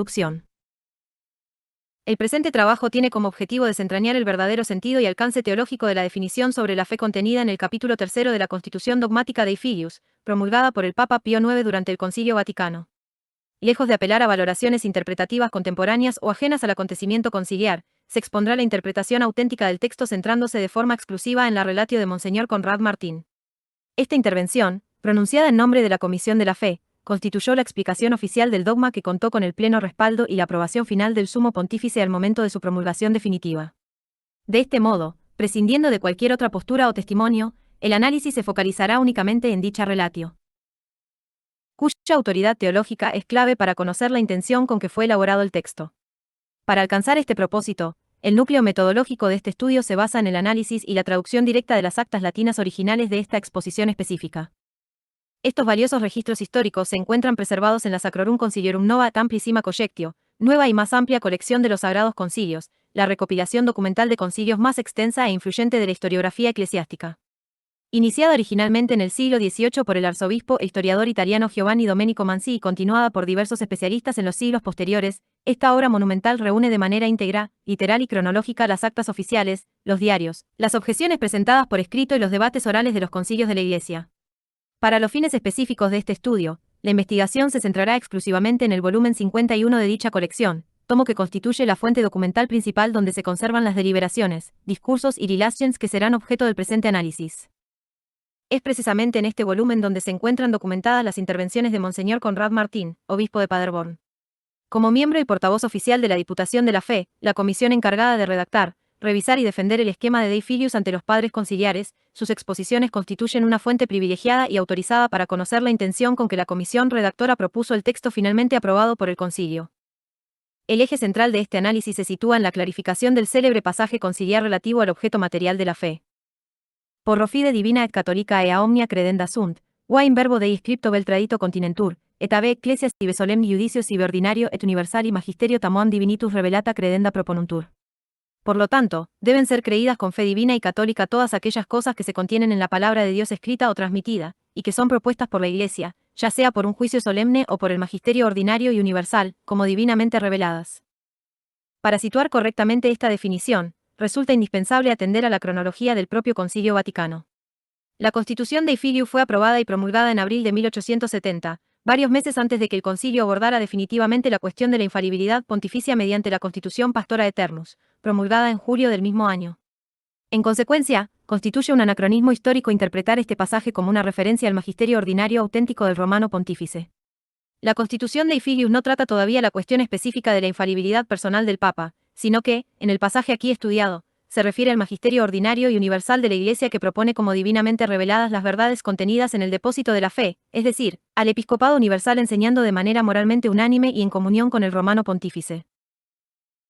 Introducción. El presente trabajo tiene como objetivo desentrañar el verdadero sentido y alcance teológico de la definición sobre la fe contenida en el capítulo 3 de la Constitución Dogmática Dei Filius, promulgada por el Papa Pío IX durante el Concilio Vaticano. Lejos de apelar a valoraciones interpretativas contemporáneas o ajenas al acontecimiento conciliar, se expondrá la interpretación auténtica del texto centrándose de forma exclusiva en la relatio de Monseñor Conrad Martín. Esta intervención, pronunciada en nombre de la Comisión de la Fe, constituyó la explicación oficial del dogma que contó con el pleno respaldo y la aprobación final del Sumo Pontífice al momento de su promulgación definitiva. De este modo, prescindiendo de cualquier otra postura o testimonio, el análisis se focalizará únicamente en dicha relatio, cuya autoridad teológica es clave para conocer la intención con que fue elaborado el texto. Para alcanzar este propósito, el núcleo metodológico de este estudio se basa en el análisis y la traducción directa de las actas latinas originales de esta exposición específica. Estos valiosos registros históricos se encuentran preservados en la Sacrorum Conciliorum Nova Amplissima Collectio, nueva y más amplia colección de los Sagrados Concilios, la recopilación documental de concilios más extensa e influyente de la historiografía eclesiástica. Iniciada originalmente en el siglo XVIII por el arzobispo e historiador italiano Giovanni Domenico Manzi y continuada por diversos especialistas en los siglos posteriores, esta obra monumental reúne de manera íntegra, literal y cronológica las actas oficiales, los diarios, las objeciones presentadas por escrito y los debates orales de los concilios de la Iglesia. Para los fines específicos de este estudio, la investigación se centrará exclusivamente en el volumen 51 de dicha colección, tomo que constituye la fuente documental principal donde se conservan las deliberaciones, discursos y relations que serán objeto del presente análisis. Es precisamente en este volumen donde se encuentran documentadas las intervenciones de Monseñor Conrad Martín, obispo de Paderborn. Como miembro y portavoz oficial de la Diputación de la Fe, la comisión encargada de redactar, revisar y defender el esquema de Dei Filius ante los padres conciliares, sus exposiciones constituyen una fuente privilegiada y autorizada para conocer la intención con que la comisión redactora propuso el texto finalmente aprobado por el concilio. El eje central de este análisis se sitúa en la clarificación del célebre pasaje conciliar relativo al objeto material de la fe. Porro fide divina et catholica ea omnia credenda sunt, qua in verbo Dei scripto vel tradito continentur, et ave ecclesias ibe solemni judicios ibe ordinario et universali magisterio tamoam divinitus revelata credenda proponuntur. Por lo tanto, deben ser creídas con fe divina y católica todas aquellas cosas que se contienen en la palabra de Dios escrita o transmitida, y que son propuestas por la Iglesia, ya sea por un juicio solemne o por el magisterio ordinario y universal, como divinamente reveladas. Para situar correctamente esta definición, resulta indispensable atender a la cronología del propio Concilio Vaticano. La Constitución Dei Filius fue aprobada y promulgada en abril de 1870, varios meses antes de que el concilio abordara definitivamente la cuestión de la infalibilidad pontificia mediante la Constitución Pastora Aeternus, promulgada en julio del mismo año. En consecuencia, constituye un anacronismo histórico interpretar este pasaje como una referencia al magisterio ordinario auténtico del Romano Pontífice. La Constitución Dei Filius no trata todavía la cuestión específica de la infalibilidad personal del Papa, sino que, en el pasaje aquí estudiado, se refiere al magisterio ordinario y universal de la Iglesia que propone como divinamente reveladas las verdades contenidas en el depósito de la fe, es decir, al episcopado universal enseñando de manera moralmente unánime y en comunión con el Romano Pontífice.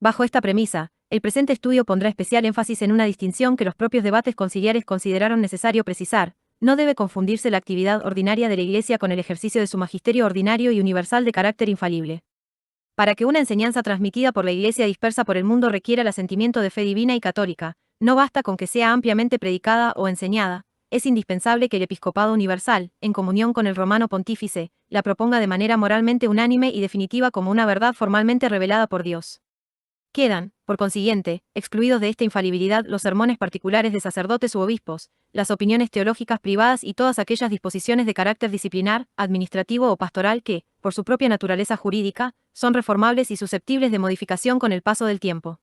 Bajo esta premisa, el presente estudio pondrá especial énfasis en una distinción que los propios debates conciliares consideraron necesario precisar: no debe confundirse la actividad ordinaria de la Iglesia con el ejercicio de su magisterio ordinario y universal de carácter infalible. Para que una enseñanza transmitida por la Iglesia dispersa por el mundo requiera el asentimiento de fe divina y católica, no basta con que sea ampliamente predicada o enseñada, es indispensable que el episcopado universal, en comunión con el Romano Pontífice, la proponga de manera moralmente unánime y definitiva como una verdad formalmente revelada por Dios. Quedan, por consiguiente, excluidos de esta infalibilidad los sermones particulares de sacerdotes u obispos, las opiniones teológicas privadas y todas aquellas disposiciones de carácter disciplinar, administrativo o pastoral que, por su propia naturaleza jurídica, son reformables y susceptibles de modificación con el paso del tiempo.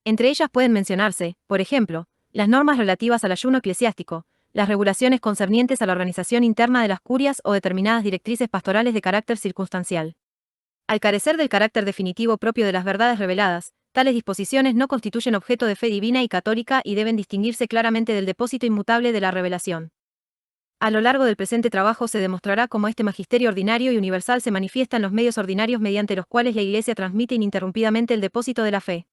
Entre ellas pueden mencionarse, por ejemplo, las normas relativas al ayuno eclesiástico, las regulaciones concernientes a la organización interna de las curias o determinadas directrices pastorales de carácter circunstancial. Al carecer del carácter definitivo propio de las verdades reveladas, tales disposiciones no constituyen objeto de fe divina y católica y deben distinguirse claramente del depósito inmutable de la revelación. A lo largo del presente trabajo se demostrará cómo este magisterio ordinario y universal se manifiesta en los medios ordinarios mediante los cuales la Iglesia transmite ininterrumpidamente el depósito de la fe.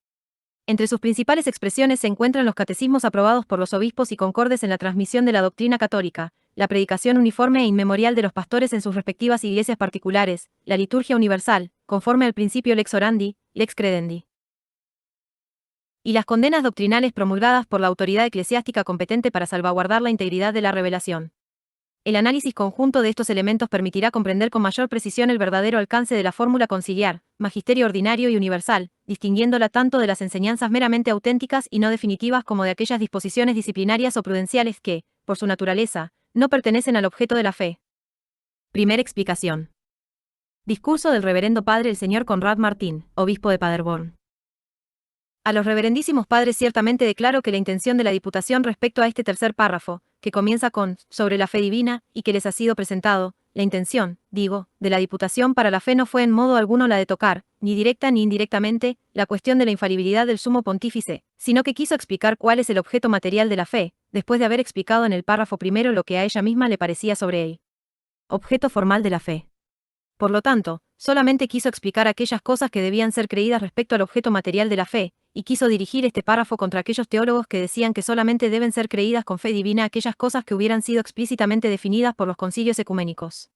Entre sus principales expresiones se encuentran los catecismos aprobados por los obispos y concordes en la transmisión de la doctrina católica, la predicación uniforme e inmemorial de los pastores en sus respectivas iglesias particulares, la liturgia universal, conforme al principio lex orandi, lex credendi, y las condenas doctrinales promulgadas por la autoridad eclesiástica competente para salvaguardar la integridad de la revelación. El análisis conjunto de estos elementos permitirá comprender con mayor precisión el verdadero alcance de la fórmula conciliar, magisterio ordinario y universal, distinguiéndola tanto de las enseñanzas meramente auténticas y no definitivas como de aquellas disposiciones disciplinarias o prudenciales que, por su naturaleza, no pertenecen al objeto de la fe. Primera explicación. Discurso del Reverendo Padre el Sr. Conrad Martín, obispo de Paderborn. A los reverendísimos padres ciertamente declaro que la intención de la Diputación respecto a este tercer párrafo, que comienza con «sobre la fe divina» y que les ha sido presentado, la intención, digo, de la Diputación para la fe no fue en modo alguno la de tocar, ni directa ni indirectamente, la cuestión de la infalibilidad del Sumo Pontífice, sino que quiso explicar cuál es el objeto material de la fe, después de haber explicado en el párrafo primero lo que a ella misma le parecía sobre él. Objeto formal de la fe. Por lo tanto, solamente quiso explicar aquellas cosas que debían ser creídas respecto al objeto material de la fe, y quiso dirigir este párrafo contra aquellos teólogos que decían que solamente deben ser creídas con fe divina aquellas cosas que hubieran sido explícitamente definidas por los concilios ecuménicos.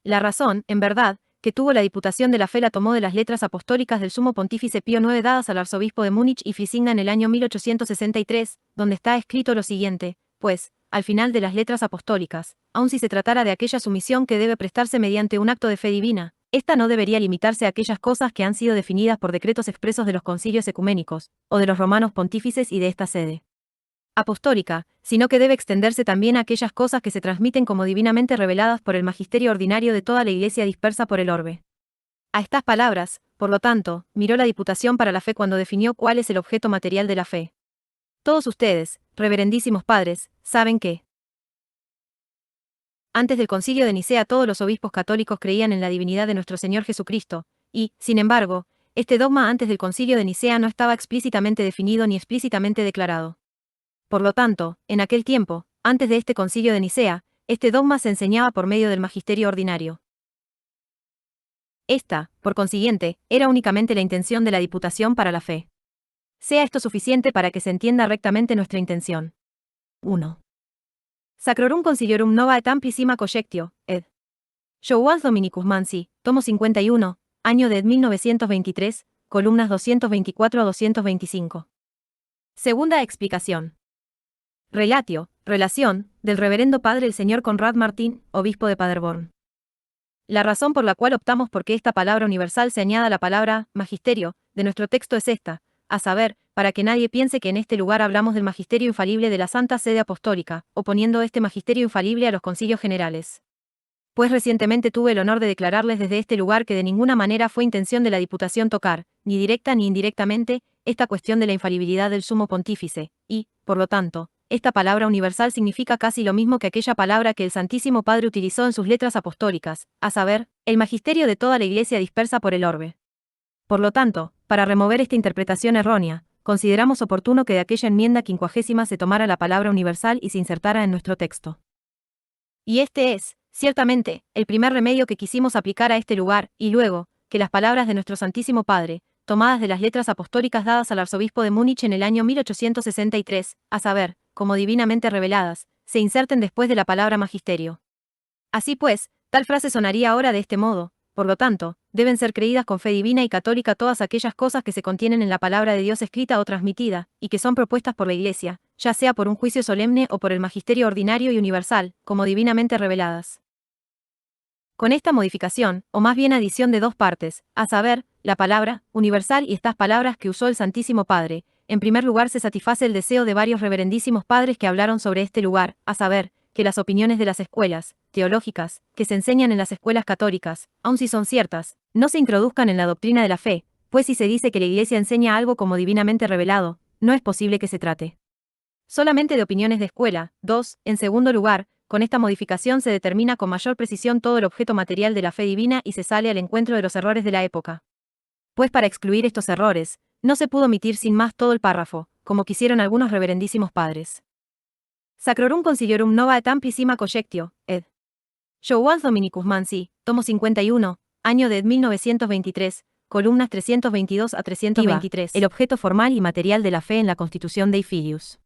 La razón, en verdad, que tuvo la Diputación de la Fe la tomó de las letras apostólicas del Sumo Pontífice Pío IX dadas al arzobispo de Múnich y Frisinga en el año 1863, donde está escrito lo siguiente, pues, al final de las letras apostólicas, aun si se tratara de aquella sumisión que debe prestarse mediante un acto de fe divina, esta no debería limitarse a aquellas cosas que han sido definidas por decretos expresos de los concilios ecuménicos, o de los romanos pontífices y de esta sede apostólica, sino que debe extenderse también a aquellas cosas que se transmiten como divinamente reveladas por el magisterio ordinario de toda la Iglesia dispersa por el orbe. A estas palabras, por lo tanto, miró la Diputación para la Fe cuando definió cuál es el objeto material de la fe. Todos ustedes, reverendísimos padres, saben que antes del Concilio de Nicea todos los obispos católicos creían en la divinidad de nuestro Señor Jesucristo, y, sin embargo, este dogma antes del Concilio de Nicea no estaba explícitamente definido ni explícitamente declarado. Por lo tanto, en aquel tiempo, antes de este Concilio de Nicea, este dogma se enseñaba por medio del magisterio ordinario. Esta, por consiguiente, era únicamente la intención de la Diputación para la Fe. Sea esto suficiente para que se entienda rectamente nuestra intención. 1. Sacrorum Conciliorum Nova et Amplissima Conjectio, ed. Johannes Dominicus Mansi, tomo 51, año de 1923, columnas 224 a 225. Segunda explicación. Relatio, relación, del Reverendo Padre el Sr. Conrad Martín, obispo de Paderborn. La razón por la cual optamos por que esta palabra universal se añada a la palabra magisterio de nuestro texto es esta, a saber, para que nadie piense que en este lugar hablamos del magisterio infalible de la Santa Sede Apostólica, oponiendo este magisterio infalible a los concilios generales. Pues recientemente tuve el honor de declararles desde este lugar que de ninguna manera fue intención de la Diputación tocar, ni directa ni indirectamente, esta cuestión de la infalibilidad del Sumo Pontífice, y, por lo tanto, esta palabra universal significa casi lo mismo que aquella palabra que el Santísimo Padre utilizó en sus letras apostólicas, a saber, el magisterio de toda la Iglesia dispersa por el orbe. Por lo tanto, para remover esta interpretación errónea, consideramos oportuno que de aquella enmienda 50 se tomara la palabra universal y se insertara en nuestro texto. Y este es, ciertamente, el primer remedio que quisimos aplicar a este lugar, y luego, que las palabras de nuestro Santísimo Padre, tomadas de las letras apostólicas dadas al arzobispo de Múnich en el año 1863, a saber, como divinamente reveladas, se inserten después de la palabra magisterio. Así pues, tal frase sonaría ahora de este modo, por lo tanto, deben ser creídas con fe divina y católica todas aquellas cosas que se contienen en la palabra de Dios escrita o transmitida, y que son propuestas por la Iglesia, ya sea por un juicio solemne o por el magisterio ordinario y universal, como divinamente reveladas. Con esta modificación, o más bien adición de dos partes, a saber, la palabra universal y estas palabras que usó el Santísimo Padre, en primer lugar se satisface el deseo de varios reverendísimos padres que hablaron sobre este lugar, a saber, que las opiniones de las escuelas teológicas, que se enseñan en las escuelas católicas, aun si son ciertas, no se introduzcan en la doctrina de la fe, pues si se dice que la Iglesia enseña algo como divinamente revelado, no es posible que se trate solamente de opiniones de escuela. 2. En segundo lugar, con esta modificación se determina con mayor precisión todo el objeto material de la fe divina y se sale al encuentro de los errores de la época. Pues para excluir estos errores, no se pudo omitir sin más todo el párrafo, como quisieron algunos reverendísimos padres. Sacrorum Conciliorum Nova et Amplissima Conjectio, ed. Johannes Dominicus Mansi, tomo 51, año de 1923, columnas 322 a 323. El objeto formal y material de la fe en la Constitución Dei Filius.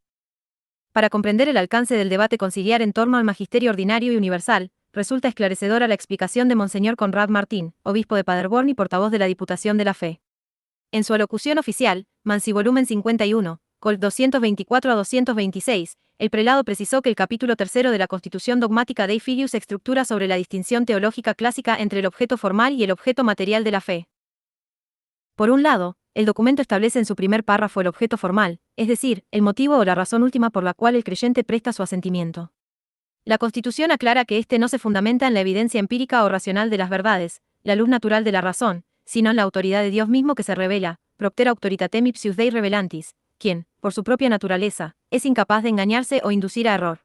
Para comprender el alcance del debate conciliar en torno al magisterio ordinario y universal, resulta esclarecedora la explicación de Monseñor Conrad Martín, obispo de Paderborn y portavoz de la Diputación de la Fe. En su alocución oficial, Mansi volumen 51, Col 224 a 226, el prelado precisó que el capítulo tercero de la Constitución dogmática Dei Filius estructura sobre la distinción teológica clásica entre el objeto formal y el objeto material de la fe. Por un lado, el documento establece en su primer párrafo el objeto formal, es decir, el motivo o la razón última por la cual el creyente presta su asentimiento. La Constitución aclara que éste no se fundamenta en la evidencia empírica o racional de las verdades, la luz natural de la razón, sino en la autoridad de Dios mismo que se revela, propter auctoritatem ipsius Dei revelantis, quien, por su propia naturaleza, es incapaz de engañarse o inducir a error.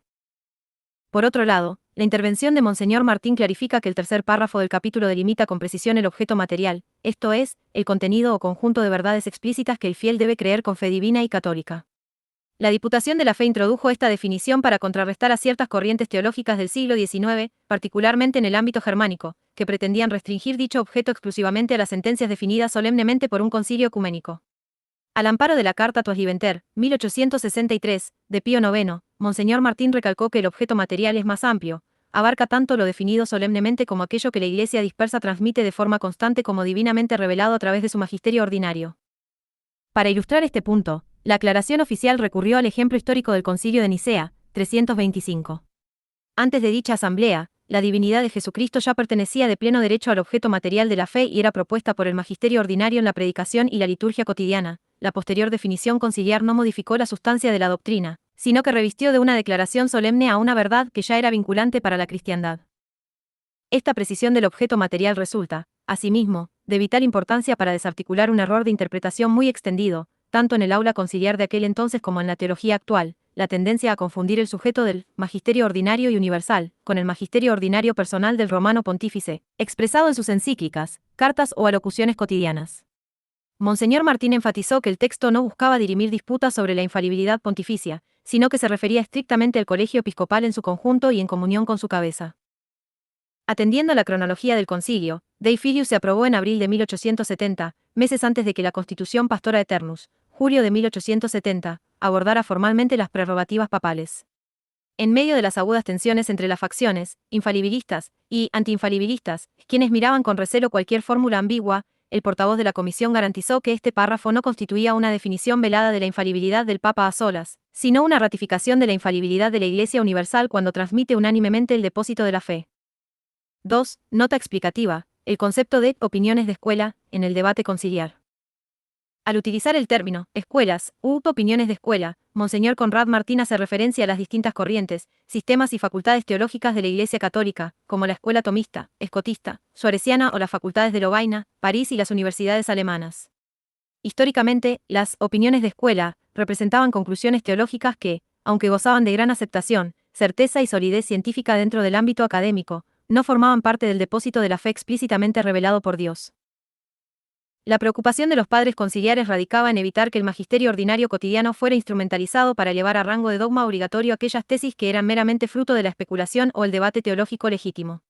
Por otro lado, la intervención de Monseñor Martín clarifica que el tercer párrafo del capítulo delimita con precisión el objeto material, esto es, el contenido o conjunto de verdades explícitas que el fiel debe creer con fe divina y católica. La Diputación de la Fe introdujo esta definición para contrarrestar a ciertas corrientes teológicas del siglo XIX, particularmente en el ámbito germánico, que pretendían restringir dicho objeto exclusivamente a las sentencias definidas solemnemente por un concilio ecuménico. Al amparo de la Carta Tuas Libenter, 1863, de Pío IX, Monseñor Martín recalcó que el objeto material es más amplio, abarca tanto lo definido solemnemente como aquello que la Iglesia dispersa transmite de forma constante como divinamente revelado a través de su magisterio ordinario. Para ilustrar este punto, la aclaración oficial recurrió al ejemplo histórico del Concilio de Nicea, 325. Antes de dicha asamblea, la divinidad de Jesucristo ya pertenecía de pleno derecho al objeto material de la fe y era propuesta por el magisterio ordinario en la predicación y la liturgia cotidiana. La posterior definición conciliar no modificó la sustancia de la doctrina, sino que revistió de una declaración solemne a una verdad que ya era vinculante para la cristiandad. Esta precisión del objeto material resulta, asimismo, de vital importancia para desarticular un error de interpretación muy extendido, tanto en el aula conciliar de aquel entonces como en la teología actual, la tendencia a confundir el sujeto del magisterio ordinario y universal con el magisterio ordinario personal del romano pontífice, expresado en sus encíclicas, cartas o alocuciones cotidianas. Monseñor Martín enfatizó que el texto no buscaba dirimir disputas sobre la infalibilidad pontificia, sino que se refería estrictamente al colegio episcopal en su conjunto y en comunión con su cabeza. Atendiendo a la cronología del concilio, Dei Filius se aprobó en abril de 1870, meses antes de que la Constitución Pastora Aeternus, julio de 1870, abordara formalmente las prerrogativas papales. En medio de las agudas tensiones entre las facciones, infalibilistas y antiinfalibilistas, quienes miraban con recelo cualquier fórmula ambigua, el portavoz de la comisión garantizó que este párrafo no constituía una definición velada de la infalibilidad del Papa a solas, sino una ratificación de la infalibilidad de la Iglesia Universal cuando transmite unánimemente el depósito de la fe. 2. Nota explicativa. El concepto de opiniones de escuela en el debate conciliar. Al utilizar el término escuelas u opiniones de escuela, Monseñor Conrad Martín hace referencia a las distintas corrientes, sistemas y facultades teológicas de la Iglesia Católica, como la escuela tomista, escotista, suareciana o las facultades de Lovaina, París y las universidades alemanas. Históricamente, las opiniones de escuela representaban conclusiones teológicas que, aunque gozaban de gran aceptación, certeza y solidez científica dentro del ámbito académico, no formaban parte del depósito de la fe explícitamente revelado por Dios. La preocupación de los padres conciliares radicaba en evitar que el magisterio ordinario cotidiano fuera instrumentalizado para llevar a rango de dogma obligatorio aquellas tesis que eran meramente fruto de la especulación o el debate teológico legítimo.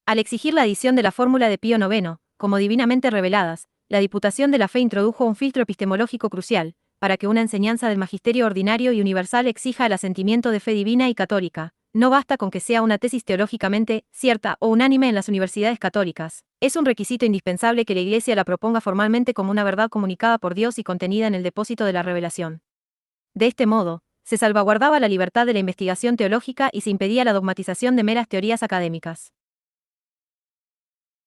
Al exigir la adición de la fórmula de Pío IX, como divinamente reveladas, la Diputación de la Fe introdujo un filtro epistemológico crucial, para que una enseñanza del magisterio ordinario y universal exija el asentimiento de fe divina y católica. No basta con que sea una tesis teológicamente cierta o unánime en las universidades católicas. Es un requisito indispensable que la Iglesia la proponga formalmente como una verdad comunicada por Dios y contenida en el depósito de la revelación. De este modo, se salvaguardaba la libertad de la investigación teológica y se impedía la dogmatización de meras teorías académicas.